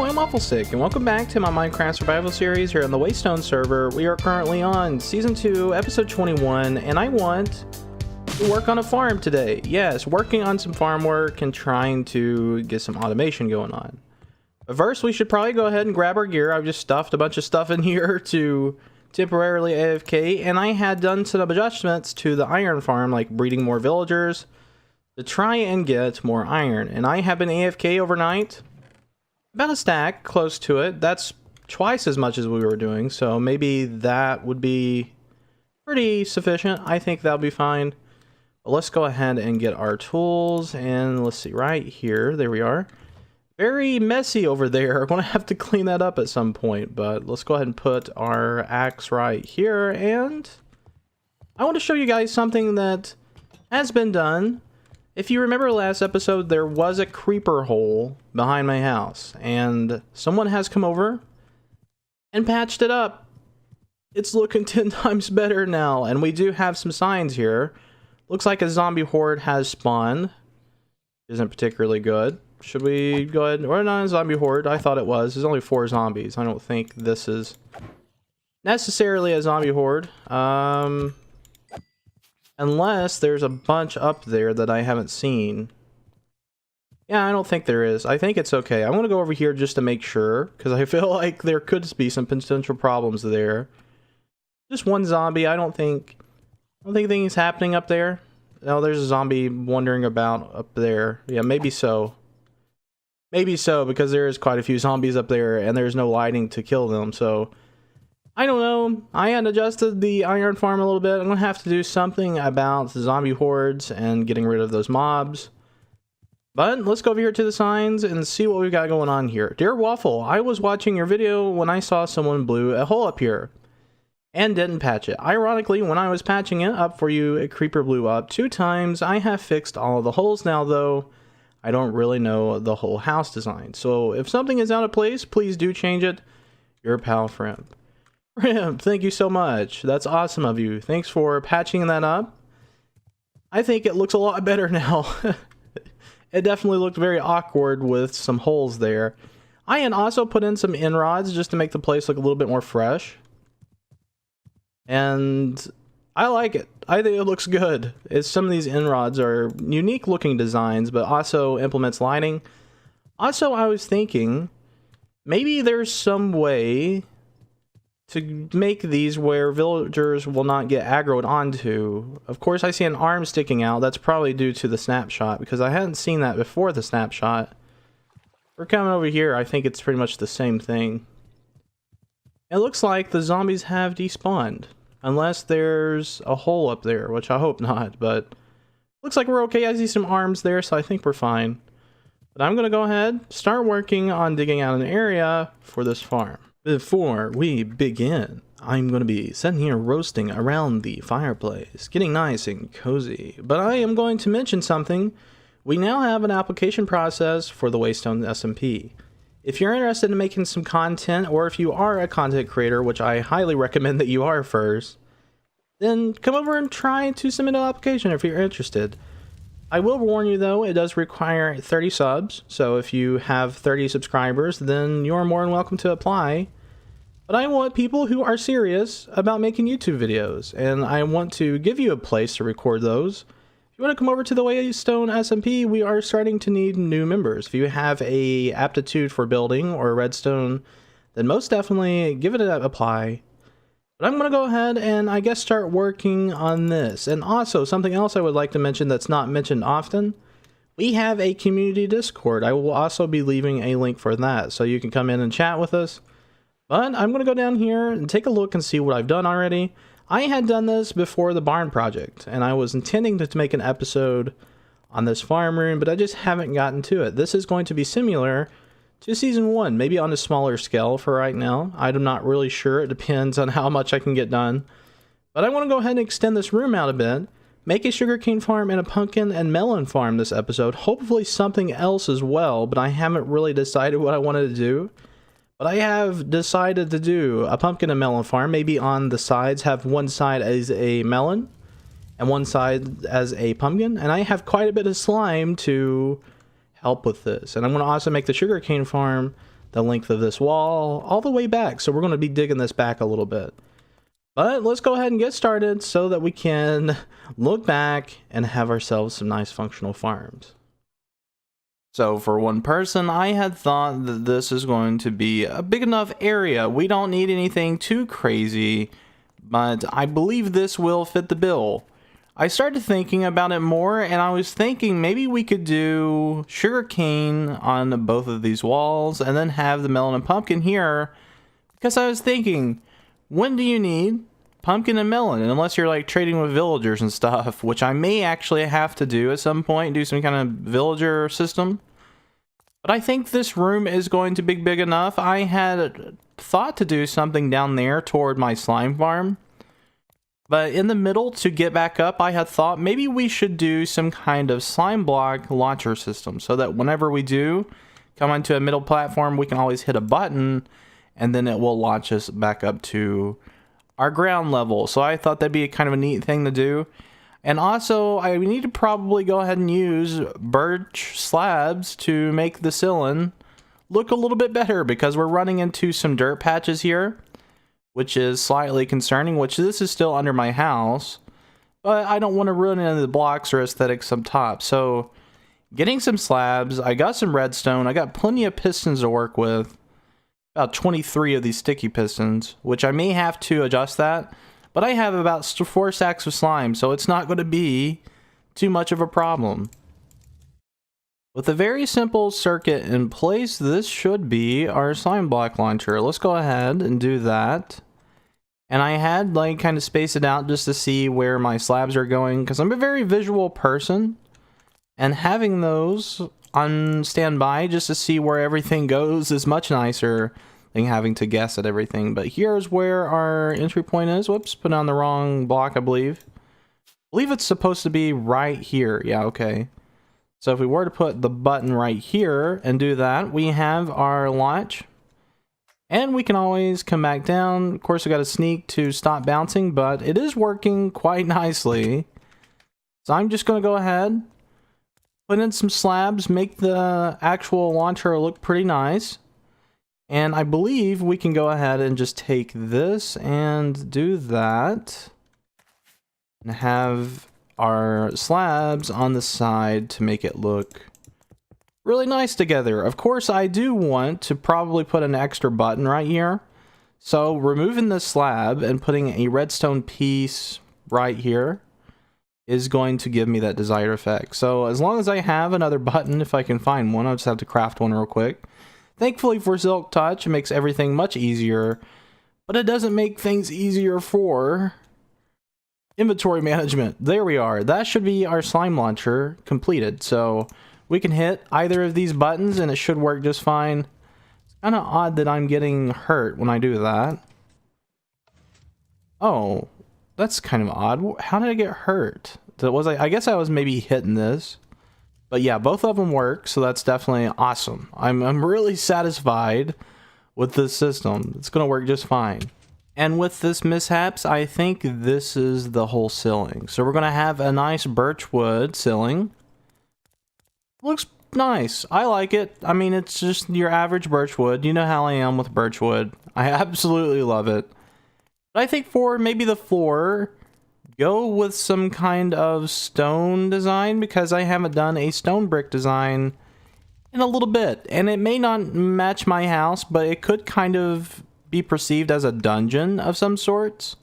I'm Wafflestick, and welcome back to my Minecraft survival series here on the WayStone server. We are currently on Season 2, Episode 21, and I want to work on a farm today. Yes, working on some farm work and trying to get some automation going on. But first, we should probably go ahead and grab our gear. I've just stuffed a bunch of stuff in here to temporarily AFK, and I had done some adjustments to the iron farm, like breeding more villagers, to try and get more iron. And I have been AFK overnight. About a stack, close to it. That's twice as much as we were doing, so maybe that would be pretty sufficient. I think that'll be fine. But let's go ahead and get our tools, and let's see, right here, there we are. Very messy over there. I'm gonna have to clean that up at some point, but let's go ahead and put our axe right here, and I want to show you guys something that has been done. If you remember last episode, there was a creeper hole behind my house, and someone has come over and patched it up. It's looking 10 times better now, and we do have some signs here. Looks like a zombie horde has spawned. Isn't particularly good. Should we go ahead? Or not a zombie horde. I thought it was. There's only 4 zombies. I don't think this is necessarily a zombie horde. Unless there's a bunch up there that I haven't seen. Yeah, I don't think there is. I think it's okay. I'm going to go over here just to make sure, because I feel like there could be some potential problems there. Just one zombie. I don't think anything's happening up there. No, there's a zombie wandering about up there. Yeah, maybe so. Maybe so, because there is quite a few zombies up there, and there's no lighting to kill them, so I don't know. I had adjusted the iron farm a little bit. I'm going to have to do something about the zombie hordes and getting rid of those mobs. But let's go over here to the signs and see what we've got going on here. Dear Waffle, I was watching your video when I saw someone blew a hole up here and didn't patch it. Ironically, when I was patching it up for you, a creeper blew up 2 times. I have fixed all of the holes now, though. I don't really know the whole house design. So if something is out of place, please do change it. Your pal Friend. Thank you so much. That's awesome of you. Thanks for patching that up. I think it looks a lot better now. It definitely looked very awkward with some holes there. I had also put in some in-rods just to make the place look a little bit more fresh. And I like it. I think it looks good. Some of these in-rods are unique looking designs, but also implements lighting. Also, I was thinking maybe there's some way to make these where villagers will not get aggroed onto. Of course, I see an arm sticking out. That's probably due to the snapshot, because I hadn't seen that before the snapshot. We're coming over here. I think it's pretty much the same thing. It looks like the zombies have despawned. Unless there's a hole up there, which I hope not, but looks like we're okay. I see some arms there, so I think we're fine. But I'm going to go ahead, start working on digging out an area for this farm. Before we begin, I'm going to be sitting here roasting around the fireplace, getting nice and cozy. But I am going to mention something. We now have an application process for the WayStone SMP. If you're interested in making some content, or if you are a content creator, which I highly recommend that you are first, then come over and try to submit an application if you're interested. I will warn you though, it does require 30 subs, so if you have 30 subscribers, then you're more than welcome to apply. But I want people who are serious about making YouTube videos, and I want to give you a place to record those. If you want to come over to the WayStone SMP, we are starting to need new members. If you have a aptitude for building or redstone, then most definitely give it a apply. But I'm going to go ahead and I guess start working on this. And also something else I would like to mention that's not mentioned often. We have a community Discord. I will also be leaving a link for that, so you can come in and chat with us. But I'm going to go down here and take a look and see what I've done already. I had done this before the barn project, and I was intending to make an episode on this farm room, but I just haven't gotten to it. This is going to be similar to Season 1, maybe on a smaller scale for right now. I'm not really sure. It depends on how much I can get done. But I want to go ahead and extend this room out a bit, make a sugarcane farm and a pumpkin and melon farm this episode. Hopefully something else as well, but I haven't really decided what I wanted to do. But I have decided to do a pumpkin and melon farm, maybe on the sides, have one side as a melon and one side as a pumpkin. And I have quite a bit of slime to help with this. And I'm going to also make the sugarcane farm the length of this wall all the way back. So we're going to be digging this back a little bit. But let's go ahead and get started so that we can look back and have ourselves some nice functional farms. So for one person, I had thought that this is going to be a big enough area. We don't need anything too crazy, but I believe this will fit the bill. I started thinking about it more, and I was thinking maybe we could do sugarcane on both of these walls and then have the melon and pumpkin here, because I was thinking, when do you need pumpkin and melon? Unless you're like trading with villagers and stuff, which I may actually have to do at some point, do some kind of villager system. But I think this room is going to be big enough. I had thought to do something down there toward my slime farm. But in the middle, to get back up, I had thought maybe we should do some kind of slime block launcher system so that whenever we do come onto a middle platform, we can always hit a button and then it will launch us back up to our ground level. So I thought that'd be kind of a neat thing to do. And also, I need to probably go ahead and use birch slabs to make the ceiling look a little bit better, because we're running into some dirt patches here, which is slightly concerning, which this is still under my house, but I don't want to ruin any of the blocks or aesthetics up top. So getting some slabs, I got some redstone, I got plenty of pistons to work with, about 23 of these sticky pistons, which I may have to adjust that, but I have about 4 sacks of slime, so it's not going to be too much of a problem. With a very simple circuit in place, this should be our slime block launcher. Let's go ahead and do that. And I had like kind of space it out just to see where my slabs are going, because I'm a very visual person, and having those on standby just to see where everything goes is much nicer than having to guess at everything. But here's where our entry point is. Whoops, put on the wrong block, I believe. I believe it's supposed to be right here. Yeah, okay. So if we were to put the button right here and do that, we have our launch. And we can always come back down. Of course, we got to sneak to stop bouncing, but it is working quite nicely. So I'm just going to go ahead, put in some slabs, make the actual launcher look pretty nice. And I believe we can go ahead and just take this and do that. And have our slabs on the side to make it look really nice together. Of course, I do want to probably put an extra button right here. So removing this slab and putting a redstone piece right here is going to give me that desired effect. So as long as I have another button, if I can find one, I'll just have to craft one real quick. Thankfully for Silk Touch, it makes everything much easier, but it doesn't make things easier for inventory management. There we are. That should be our slime launcher completed. So we can hit either of these buttons and it should work just fine. It's kind of odd that I'm getting hurt when I do that. Oh, that's kind of odd. How did I get hurt? I guess I was maybe hitting this. But yeah, both of them work, so that's definitely awesome. I'm really satisfied with this system. It's going to work just fine. And with this mishaps, I think this is the whole ceiling. So we're going to have a nice birchwood ceiling. Looks nice. I like it. I mean, it's just your average birchwood. You know how I am with birchwood. I absolutely love it. But I think for maybe the floor, go with some kind of stone design, because I haven't done a stone brick design in a little bit. And it may not match my house, but it could kind of be perceived as a dungeon of some sorts.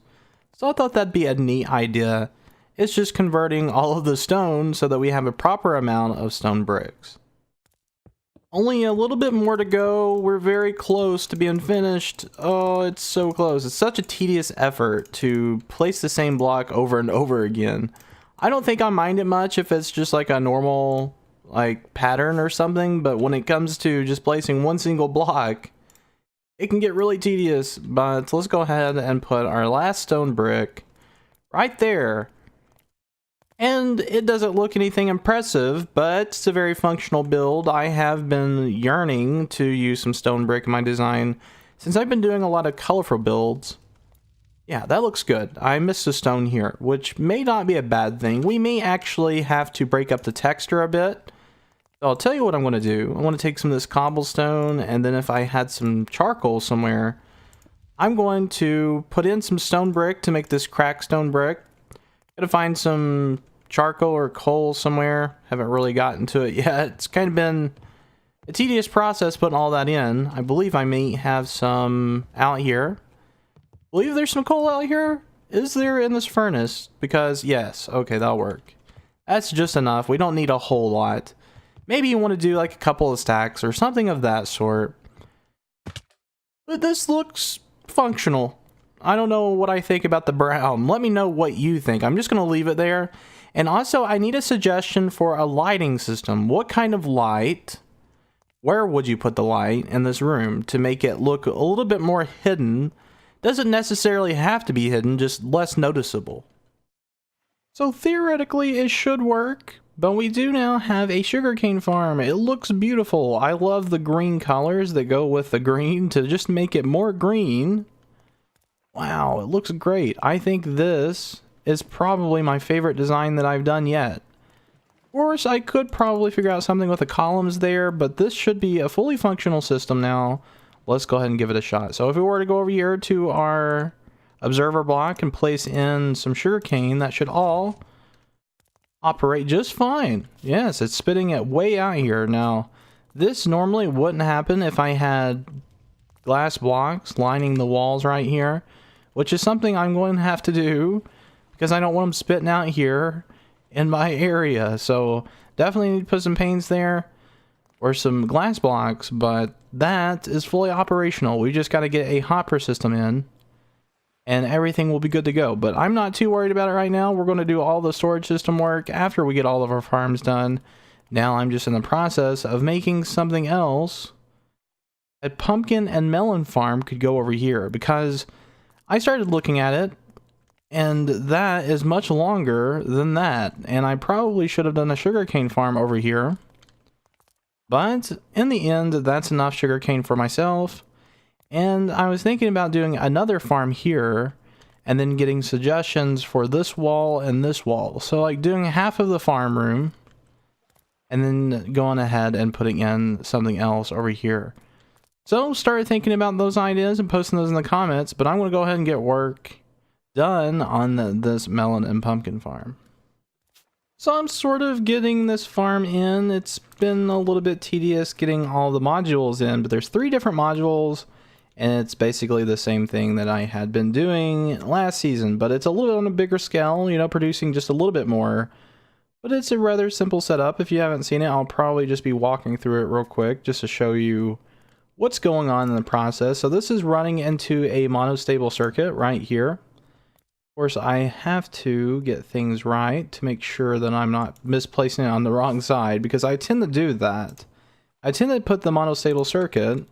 So I thought that'd be a neat idea. It's just converting all of the stone so that we have a proper amount of stone bricks. Only a little bit more to go. We're very close to being finished. Oh, it's so close. It's such a tedious effort to place the same block over and over again. I don't think I mind it much if it's just like a normal like pattern or something, but when it comes to just placing one single block, it can get really tedious. But let's go ahead and put our last stone brick right there. And it doesn't look anything impressive, but it's a very functional build. I have been yearning to use some stone brick in my design since I've been doing a lot of colorful builds. Yeah, that looks good. I missed a stone here, which may not be a bad thing. We may actually have to break up the texture a bit So I'll tell you what I'm going to do. I want to take some of this cobblestone, and then if I had some charcoal somewhere, I'm going to put in some stone brick to make this cracked stone brick. Gotta find some charcoal or coal somewhere. Haven't really gotten to it yet. It's kind of been a tedious process putting all that in. I believe I may have some out here. Believe there's some coal out here? Is there in this furnace? Because yes, okay, that'll work. That's just enough. We don't need a whole lot. Maybe you want to do like a couple of stacks or something of that sort. But this looks functional. I don't know what I think about the brown. Let me know what you think. I'm just going to leave it there. And also, I need a suggestion for a lighting system. What kind of light? Where would you put the light in this room to make it look a little bit more hidden? Doesn't necessarily have to be hidden, just less noticeable. So theoretically, it should work. But we do now have a sugarcane farm. It looks beautiful. I love the green colors that go with the green to just make it more green. Wow, it looks great. I think this is probably my favorite design that I've done yet. Of course, I could probably figure out something with the columns there, but this should be a fully functional system now. Let's go ahead and give it a shot. So if we were to go over here to our observer block and place in some sugarcane, that should all operate just fine. Yes, it's spitting it way out here. Now, this normally wouldn't happen if I had glass blocks lining the walls right here, which is something I'm going to have to do because I don't want them spitting out here in my area. So definitely need to put some panes there or some glass blocks, but that is fully operational. We just got to get a hopper system in and everything will be good to go. But I'm not too worried about it right now. We're going to do all the storage system work after we get all of our farms done. Now I'm just in the process of making something else. A pumpkin and melon farm could go over here because I started looking at it and that is much longer than that. And I probably should have done a sugarcane farm over here. But in the end, that's enough sugarcane for myself. And I was thinking about doing another farm here and then getting suggestions for this wall and this wall. So like doing half of the farm room and then going ahead and putting in something else over here. So start thinking about those ideas and posting those in the comments, but I'm going to go ahead and get work done on this melon and pumpkin farm. So I'm sort of getting this farm in. It's been a little bit tedious getting all the modules in, but there's 3 different modules and it's basically the same thing that I had been doing last season, but it's a little bit on a bigger scale, you know, producing just a little bit more. But it's a rather simple setup. If you haven't seen it, I'll probably just be walking through it real quick just to show you what's going on in the process. So this is running into a monostable circuit right here. Of course, I have to get things right to make sure that I'm not misplacing it on the wrong side, because I tend to do that. I tend to put the monostable circuit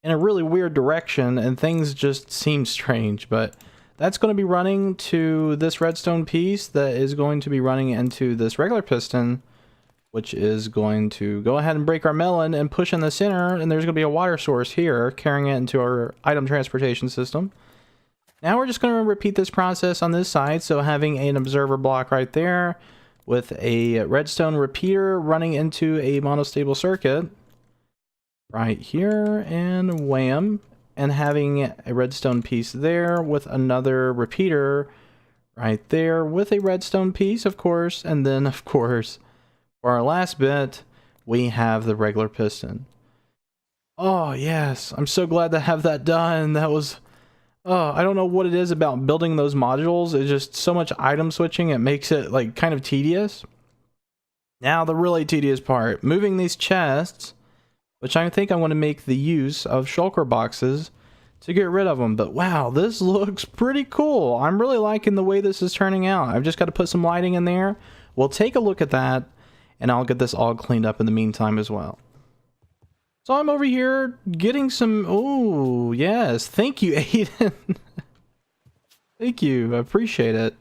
in a really weird direction and things just seem strange, but that's going to be running to this redstone piece that is going to be running into this regular piston, which is going to go ahead and break our melon and push in the center, and there's going to be a water source here carrying it into our item transportation system. Now we're just going to repeat this process on this side, so having an observer block right there with a redstone repeater running into a monostable circuit right here, and wham, and having a redstone piece there with another repeater right there with a redstone piece, of course, and then of course for our last bit we have the regular piston. Oh yes, I'm so glad to have that done. That was I don't know what it is about building those modules. It's just so much item switching, it makes it like kind of tedious. Now the really tedious part, moving these chests, which I think I'm going to make the use of shulker boxes to get rid of them. But wow, this looks pretty cool. I'm really liking the way this is turning out. I've just got to put some lighting in there. We'll take a look at that, and I'll get this all cleaned up in the meantime as well. So I'm over here getting some... Oh, yes. Thank you, Aiden. Thank you. I appreciate it.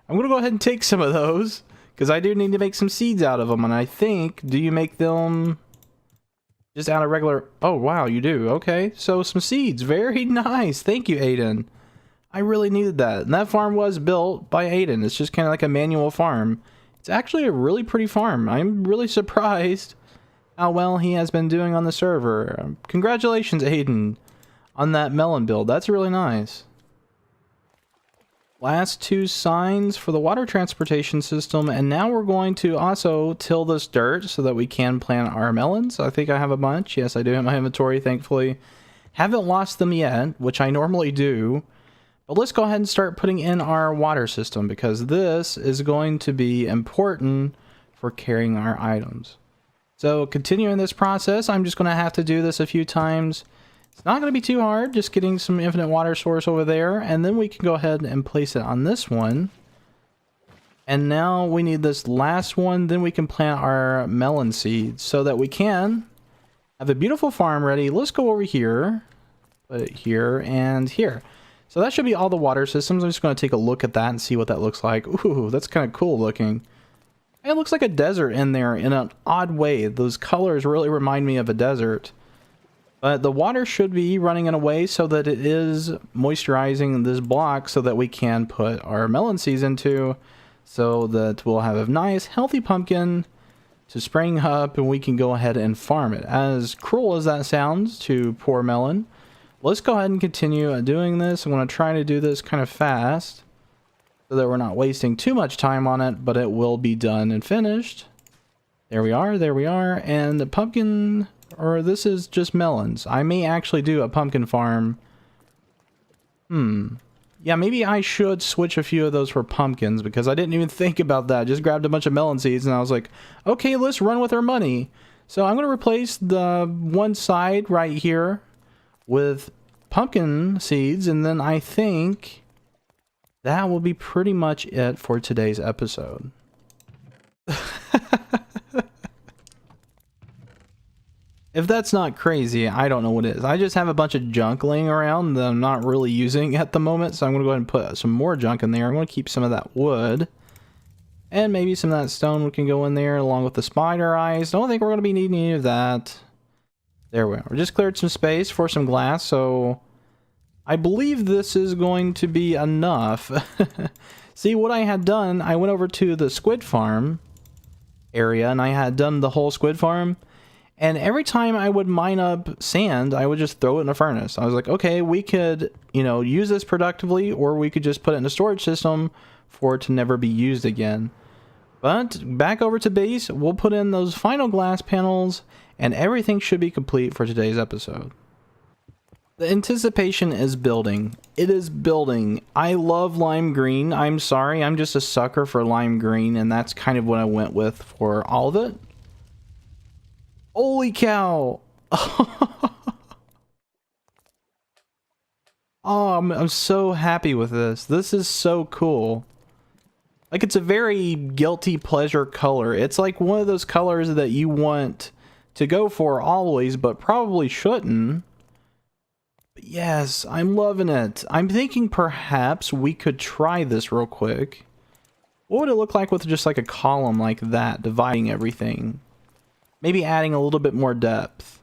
I'm going to go ahead and take some of those, because I do need to make some seeds out of them. And I think, do you make them just out of regular... Oh, wow, you do. Okay. So some seeds. Very nice. Thank you, Aiden. I really needed that. And that farm was built by Aiden. It's just kind of like a manual farm. It's actually a really pretty farm. I'm really surprised how well he has been doing on the server. Congratulations, Aiden, on that Melon build. That's really nice. Last 2 signs for the water transportation system, and now we're going to also till this dirt so that we can plant our melons. I think I have a bunch. Yes, I do have my inventory, thankfully. Haven't lost them yet, which I normally do. But let's go ahead and start putting in our water system, because this is going to be important for carrying our items. So continuing this process, I'm just going to have to do this a few times. It's not going to be too hard, just getting some infinite water source over there, and then we can go ahead and place it on this one. And now we need this last one, then we can plant our melon seeds so that we can have a beautiful farm ready. Let's go over here, put it here and here. So that should be all the water systems. I'm just going to take a look at that and see what that looks like. Ooh, that's kind of cool looking. It looks like a desert in there in an odd way. Those colors really remind me of a desert. But the water should be running in a way so that it is moisturizing this block so that we can put our melon seeds into, so that we'll have a nice healthy pumpkin to spring up and we can go ahead and farm it. As cruel as that sounds to poor melon, let's go ahead and continue doing this. I'm going to try to do this kind of fast so that we're not wasting too much time on it, but it will be done and finished. There we are, there we are. And the pumpkin, or this is just melons. I may actually do a pumpkin farm. Yeah, maybe I should switch a few of those for pumpkins, because I didn't even think about that. Just grabbed a bunch of melon seeds and I was like, okay, let's run with our money. So I'm going to replace the one side right here with pumpkin seeds, and then I think that will be pretty much it for today's episode. If that's not crazy, I don't know what is. I just have a bunch of junk laying around that I'm not really using at the moment, so I'm going to go ahead and put some more junk in there. I'm going to keep some of that wood, and maybe some of that stone can go in there along with the spider eyes. Don't think we're going to be needing any of that. There we are. We just cleared some space for some glass, so I believe this is going to be enough. See, what I had done, I went over to the squid farm area, and I had done the whole squid farm. And every time I would mine up sand, I would just throw it in a furnace. I was like, okay, we could, you know, use this productively, or we could just put it in a storage system for it to never be used again. But back over to base, we'll put in those final glass panels, and everything should be complete for today's episode. The anticipation is building. It is building. I love lime green. I'm sorry, I'm just a sucker for lime green, and that's kind of what I went with for all of it. Holy cow! Oh, I'm so happy with this. This is so cool. Like, it's a very guilty pleasure color. It's like one of those colors that you want to go for always, but probably shouldn't. But yes, I'm loving it. I'm thinking perhaps we could try this real quick. What would it look like with just like a column like that, dividing everything? Maybe adding a little bit more depth.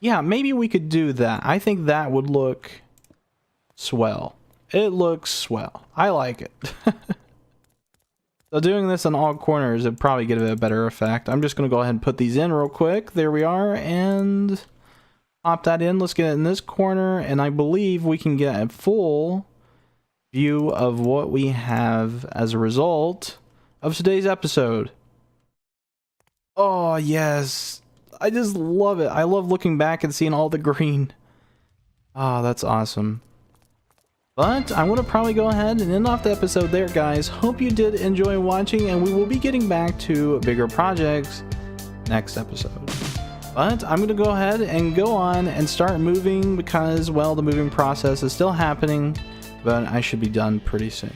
Yeah, maybe we could do that. I think that would look swell. It looks swell. I like it. So doing this on all corners would probably get a better effect. I'm just going to go ahead and put these in real quick. There we are. And pop that in. Let's get it in this corner. And I believe we can get a full view of what we have as a result of today's episode. Oh, yes. I just love it. I love looking back and seeing all the green. Oh, that's awesome. But I'm going to probably go ahead and end off the episode there, guys. Hope you did enjoy watching, and we will be getting back to bigger projects next episode. But I'm going to go ahead and go on and start moving because, well, the moving process is still happening, but I should be done pretty soon.